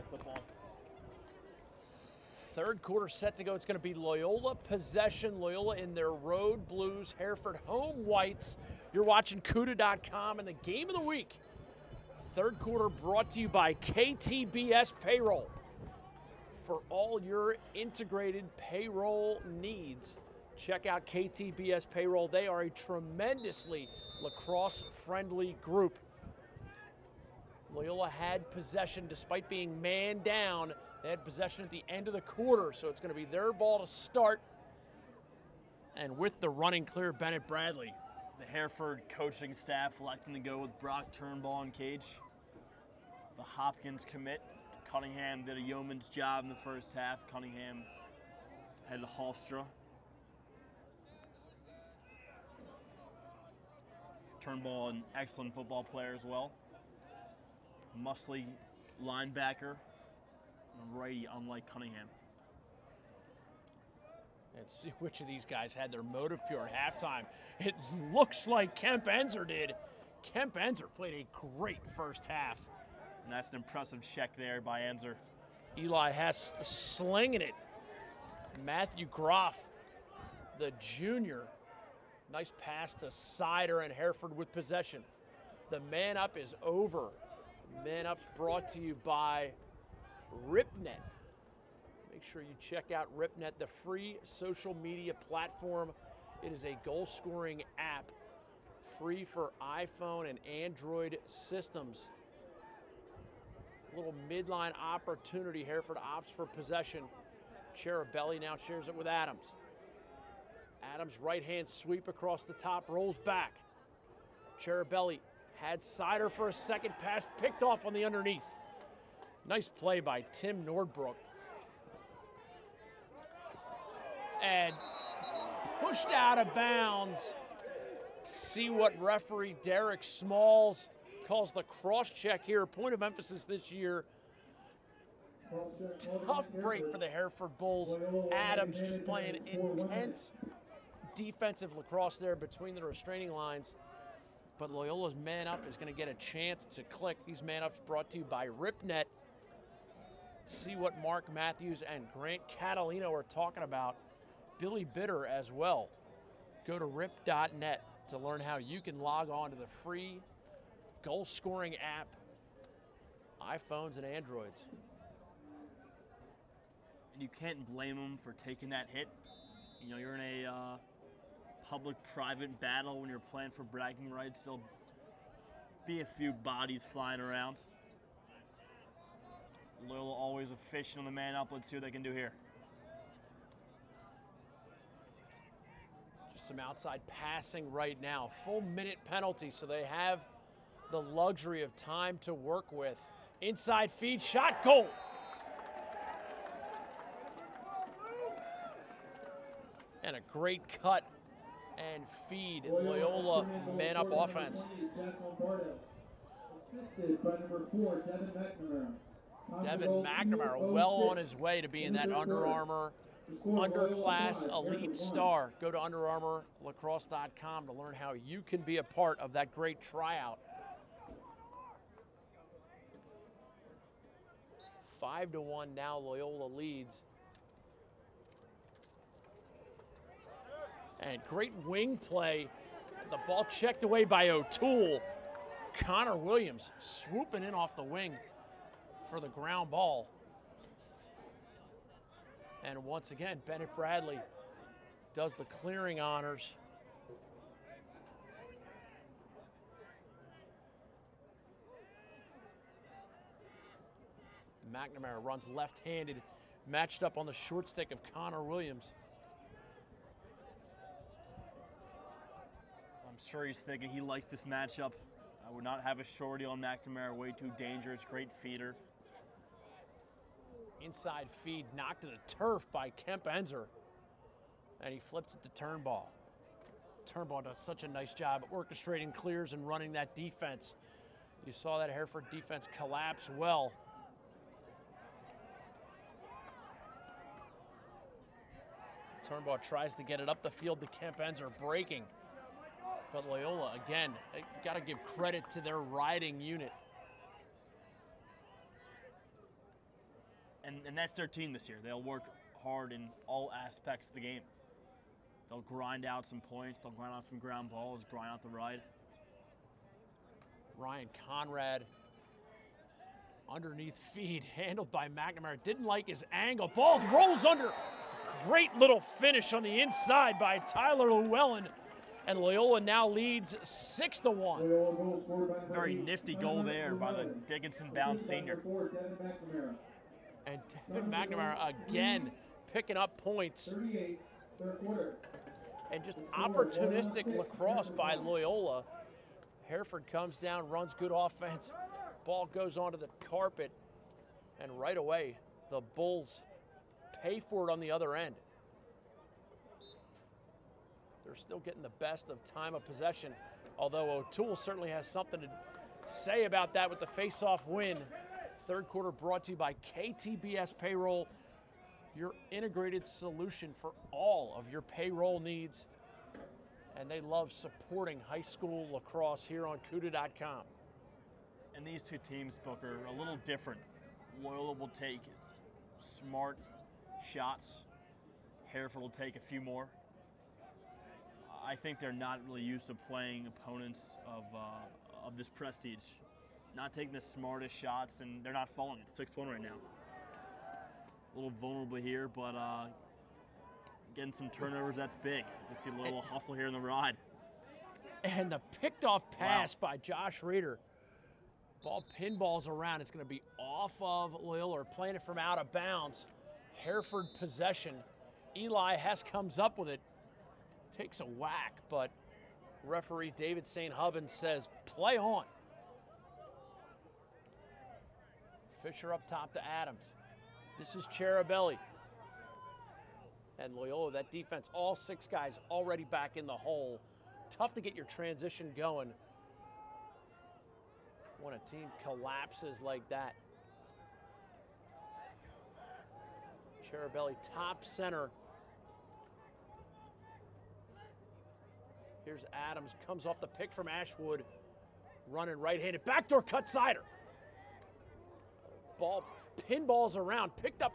football. Third quarter set to go. It's going to be Loyola possession. Loyola in their road blues. Hereford home whites. You're watching CUDA.com and the game of the week. Third quarter brought to you by KTBS Payroll. For all your integrated payroll needs, check out KTBS Payroll. They are a tremendously lacrosse-friendly group. Loyola had possession despite being man down. They had possession at the end of the quarter, so it's going to be their ball to start. And with the running clear, Bennett Bradley. The Hereford coaching staff electing to go with Brock Turnbull in cage. The Hopkins commit. Cunningham did a yeoman's job in the first half. Cunningham had the Hofstra. Turnbull, an excellent football player as well. Muscly linebacker. Righty, unlike Cunningham. Let's see which of these guys had their motive pure at halftime. It looks like Kemp Enzer did. Kemp Enzer played a great first half. And that's an impressive check there by Enzer. Eli Hess slinging it. Matthew Groff, the junior. Nice pass to Sider, and Hereford with possession. The man up is over. Man up's brought to you by RipNet. Make sure you check out RipNet, the free social media platform. It is a goal-scoring app, free for iPhone and Android systems. Little midline opportunity. Hereford opts for possession. Cherubelli now shares it with Adams. Adams right-hand sweep across the top, rolls back. Cherubelli had Sider for a second pass, picked off on the underneath. Nice play by Tim Nordbrook. And pushed out of bounds. See what referee Derek Smalls calls the cross check here. Point of emphasis this year. Tough break for the Hereford Bulls. Adams just playing intense defensive lacrosse there between the restraining lines. But Loyola's man up is going to get a chance to click. These man ups brought to you by RipNet. See what Mark Matthews and Grant Catalino are talking about. Billy Bitter as well. Go to rip.net to learn how you can log on to the free goal scoring app, iPhones and Androids. And you can't blame them for taking that hit. You know, you're in a public-private battle when you're playing for bragging rights. There'll be a few bodies flying around. Loyola always efficient on the man up. Let's see what they can do here. Just some outside passing right now. Full minute penalty, so they have the luxury of time to work with. Inside feed, shot, goal. And a great cut and feed. Loyola man up offense. Devin McNamara well on his way to being that Under Armour underclass elite star. Go to UnderArmourLacrosse.com to learn how you can be a part of that great tryout. 5-1 now, Loyola leads. And great wing play. The ball checked away by O'Toole. Connor Williams swooping in off the wing for the ground ball. And once again, Bennett Bradley does the clearing honors. McNamara runs left-handed, matched up on the short stick of Connor Williams. I'm sure he's thinking he likes this matchup. I would not have a shorty on McNamara, way too dangerous, great feeder. Inside feed knocked to the turf by Kemp Enzer. And he flips it to Turnbull. Turnbull does such a nice job orchestrating clears and running that defense. You saw that Hereford defense collapse well. Turnbull tries to get it up the field to Kemp Enzer, breaking. But Loyola, again, got to give credit to their riding unit. And that's their team this year. They'll work hard in all aspects of the game. They'll grind out some points. They'll grind out some ground balls, grind out the ride. Ryan Conrad, underneath feed, handled by McNamara. Didn't like his angle. Ball rolls under. Great little finish on the inside by Tyler Llewellyn. And Loyola now leads 6-1. Very nifty goal there by the Dickinson-bound senior. And Devin McNamara again picking up points. And just opportunistic lacrosse by Loyola. Hereford comes down, runs good offense. Ball goes onto the carpet. And right away, the Bulls pay for it on the other end. They're still getting the best of time of possession, although O'Toole certainly has something to say about that with the face-off win. Third quarter brought to you by KTBS Payroll, your integrated solution for all of your payroll needs. And they love supporting high school lacrosse here on CUDA.com. And these two teams, Booker, are a little different. Loyola will take smart shots. Hereford will take a few more. I think they're not really used to playing opponents of this prestige. Not taking the smartest shots, and they're not falling. It's 6-1 right now. A little vulnerable here, but getting some turnovers, that's big. As you see a little hustle here in the ride. And the picked off pass by Josh Rader. Ball pinballs around. It's going to be off of Loyola, or playing it from out of bounds. Hereford possession. Eli Hess comes up with it. Takes a whack, but referee David St. Hubbins says, play on. Fisher up top to Adams. This is Cherabelli. And Loyola, that defense, all 6 guys already back in the hole. Tough to get your transition going when a team collapses like that. Cherabelli, top center. Here's Adams, comes off the pick from Ashwood. Running right-handed, backdoor cut cider. Ball pinballs around, picked up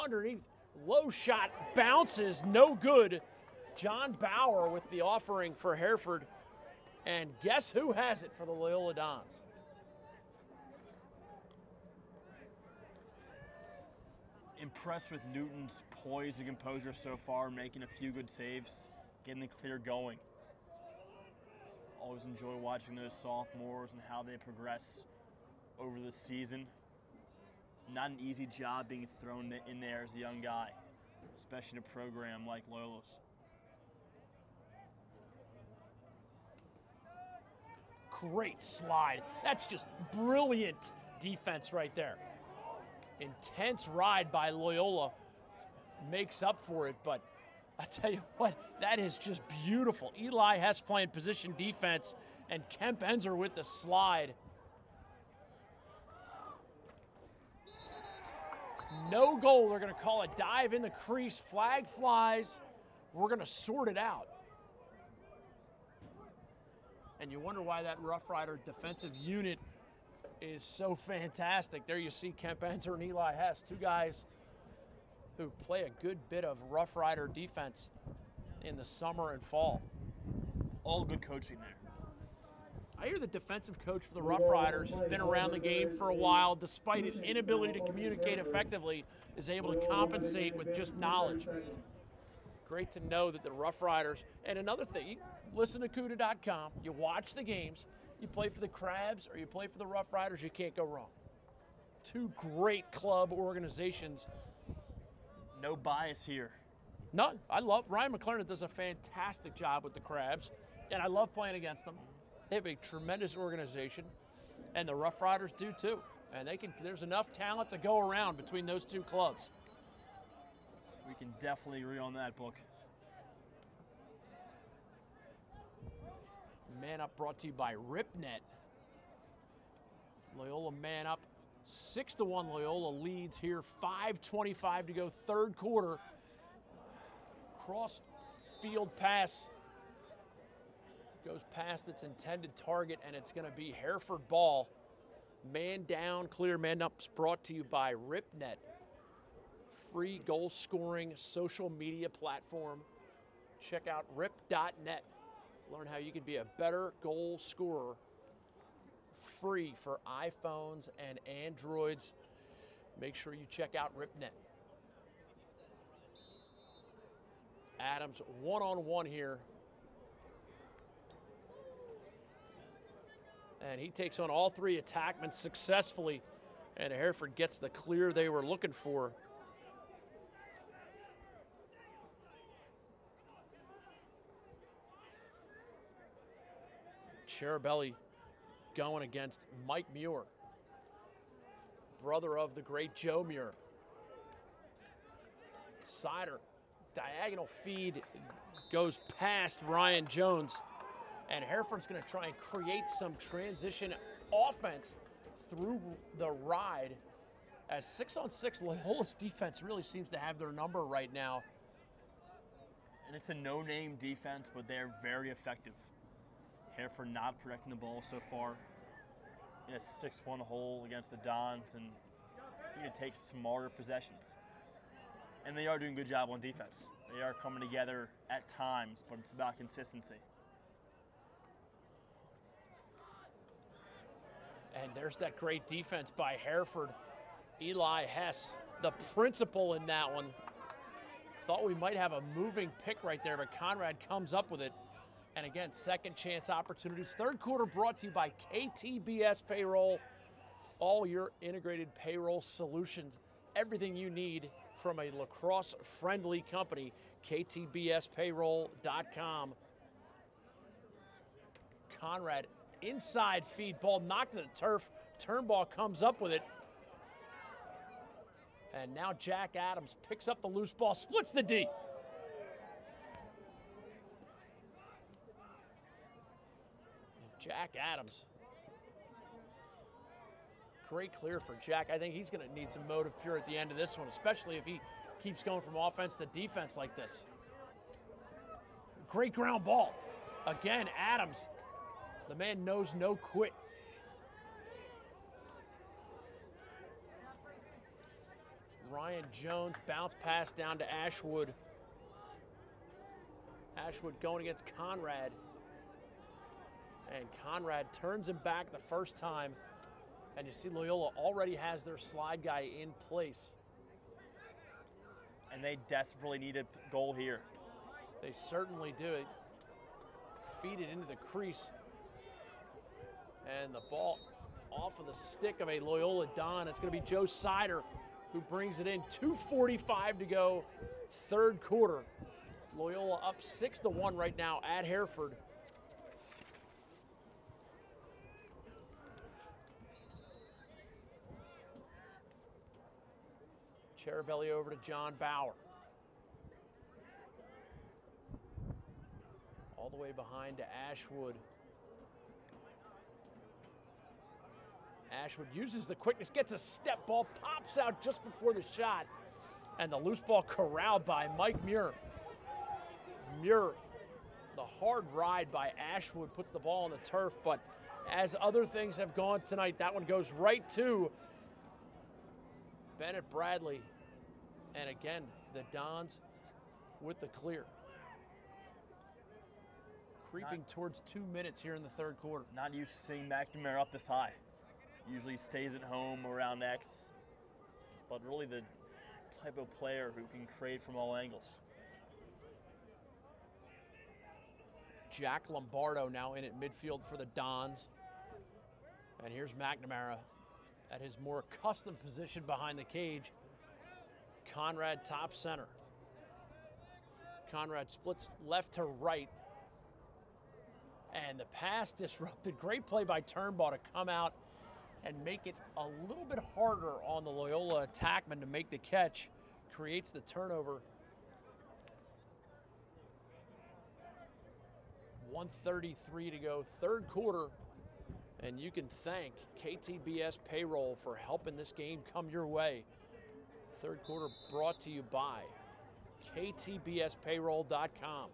underneath. Low shot, bounces, no good. John Bauer with the offering for Hereford. And guess who has it for the Loyola Dons? Impressed with Newton's poise and composure so far, making a few good saves, getting the clear going. Always enjoy watching those sophomores and how they progress over the season. Not an easy job being thrown in there as a young guy, especially in a program like Loyola's. Great slide. That's just brilliant defense right there. Intense ride by Loyola makes up for it, but I tell you what, that is just beautiful. Eli Hess playing position defense, and Kemp Enzer with the slide. No goal. They're going to call a dive in the crease. Flag flies. We're going to sort it out. And you wonder why that Rough Rider defensive unit is so fantastic. There you see Kemp Enzer and Eli Hess, 2 guys who play a good bit of Rough Rider defense in the summer and fall. All good coaching there. I hear the defensive coach for the Rough Riders has been around the game for a while, despite an inability to communicate effectively, is able to compensate with just knowledge. Great to know that the Rough Riders, and another thing, you listen to CUDA.com, you watch the games, you play for the Crabs or you play for the Rough Riders, you can't go wrong. 2 great club organizations. No bias here. None. I love Ryan McLaren does a fantastic job with the Crabs, and I love playing against them. They have a tremendous organization, and the Rough Riders do too. And there's enough talent to go around between those 2 clubs. We can definitely agree on that, Book. Man Up brought to you by RipNet. Loyola man up. 6-1 Loyola leads here. 5:25 to go, third quarter. Cross field pass goes past its intended target, and it's going to be Hereford ball. Man down, clear. Man Up's brought to you by RipNet. free goal scoring social media platform. Check out rip.net. Learn how you can be a better goal scorer, free for iPhones and Androids. Make sure you check out RipNet. Adams one-on-one here. And he takes on all three attackmen successfully. And Hereford gets the clear they were looking for. Cherubelli going against Mike Muir, brother of the great Joe Muir. Sider, diagonal feed goes past Ryan Jones, and Hereford's going to try and create some transition offense through the ride. As 6-on-6, Loyola's defense really seems to have their number right now. And it's a no-name defense, but they're very effective. Hereford not protecting the ball so far in a 6-1 hole against the Dons, and you need to take smarter possessions. And they are doing a good job on defense. They are coming together at times, but it's about consistency. And there's that great defense by Hereford. Eli Hess, the principal in that one. Thought we might have a moving pick right there, but Conrad comes up with it. And again, second chance opportunities. Third quarter brought to you by KTBS Payroll. All your integrated payroll solutions. Everything you need from a lacrosse-friendly company. KTBSPayroll.com. Conrad, inside feed, ball knocked to the turf. Turnball comes up with it. And now Jack Adams picks up the loose ball, splits the D. Jack Adams. Great clear for Jack. I think he's going to need some motive pure at the end of this one, especially if he keeps going from offense to defense like this. Great ground ball. Again, Adams. The man knows no quit. Ryan Jones, bounce pass down to Ashwood. Ashwood going against Conrad. And Conrad turns him back the first time. And you see Loyola already has their slide guy in place. And they desperately need a goal here. They certainly do. Feed it into the crease. And the ball off of the stick of a Loyola Don. It's going to be Joe Sider who brings it in. 2:45 to go, third quarter. Loyola up 6-1 right now at Hereford. Cherubelli over to John Bauer. All the way behind to Ashwood. Ashwood uses the quickness, gets a step ball, pops out just before the shot, and the loose ball corralled by Mike Muir. Muir, the hard ride by Ashwood, puts the ball on the turf, but as other things have gone tonight, that one goes right to Bennett Bradley. And again, the Dons with the clear. Creeping towards 2 minutes here in the third quarter. Not used to seeing McNamara up this high. Usually stays at home around X, but really the type of player who can create from all angles. Jack Lombardo now in at midfield for the Dons. And here's McNamara at his more accustomed position behind the cage. Conrad top center. Conrad splits left to right. And the pass disrupted. Great play by Turnball to come out and make it a little bit harder on the Loyola attackman to make the catch. Creates the turnover. 1:33 to go, third quarter. And you can thank KTBS Payroll for helping this game come your way. Third quarter brought to you by KTBSPayroll.com.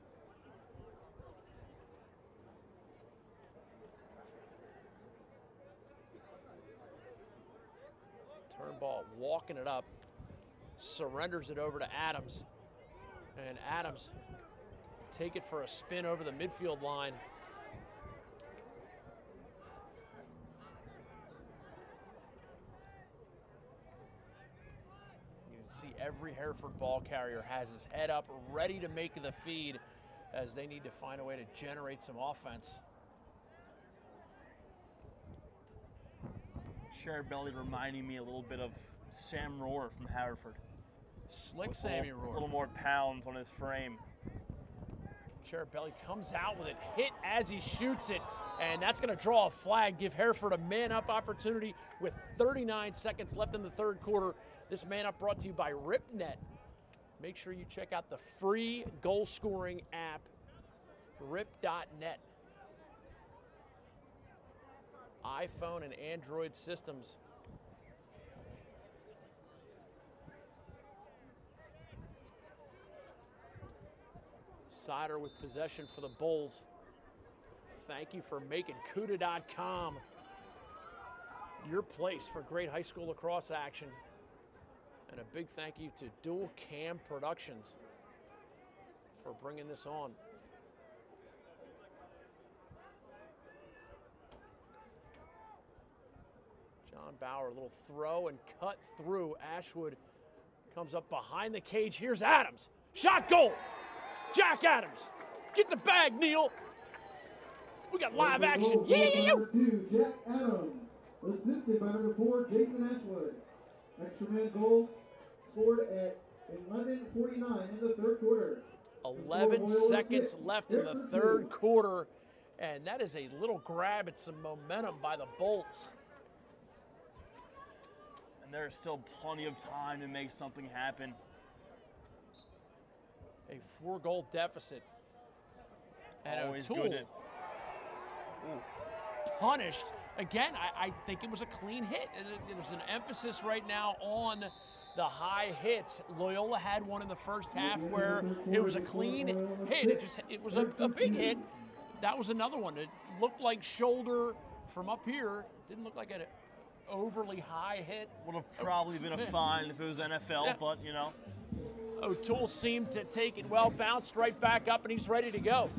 Turnball walking it up. surrenders it over to Adams. And Adams take it for a spin over the midfield line. You can see every Hereford ball carrier has his head up, ready to make the feed as they need to find a way to generate some offense. Shared belly reminding me a little bit of Sam Rohr from Harford. Slick Sammy Rohr. A little more pounds on his frame. Cherubelli comes out with it, hit as he shoots it, and that's going to draw a flag, give Hereford a man-up opportunity with 39 seconds left in the third quarter. This man-up brought to you by RipNet. Make sure you check out the free goal-scoring app, rip.net. iPhone and Android systems. Sider with possession for the Bulls. Thank you for making CUDA.com your place for great high school lacrosse action. And a big thank you to Dual Cam Productions for bringing this on. John Bauer, a little throw and cut through. Ashwood comes up behind the cage. Here's Adams. Shot goal. Jack Adams. Get the bag, Neil. We got live action. Yeah. Number 2, Jack Adams. Assisted by number 4, Jason Ashwood. Extra man goal scored at 11:49 in the third quarter. 11 seconds left in the third quarter. And that is a little grab at some momentum by the Bolts. And there's still plenty of time to make something happen. A 4-goal deficit. And Always O'Toole good punished. Again, I think it was a clean hit. There's an emphasis right now on the high hits. Loyola had one in the first half where it was a clean hit. It was a big hit. That was another one. It looked like shoulder from up here. Didn't look like an overly high hit. Would have probably been a fine if it was the NFL, Yeah. but you know. O'Toole seemed to take it well, bounced right back up, and he's ready to go.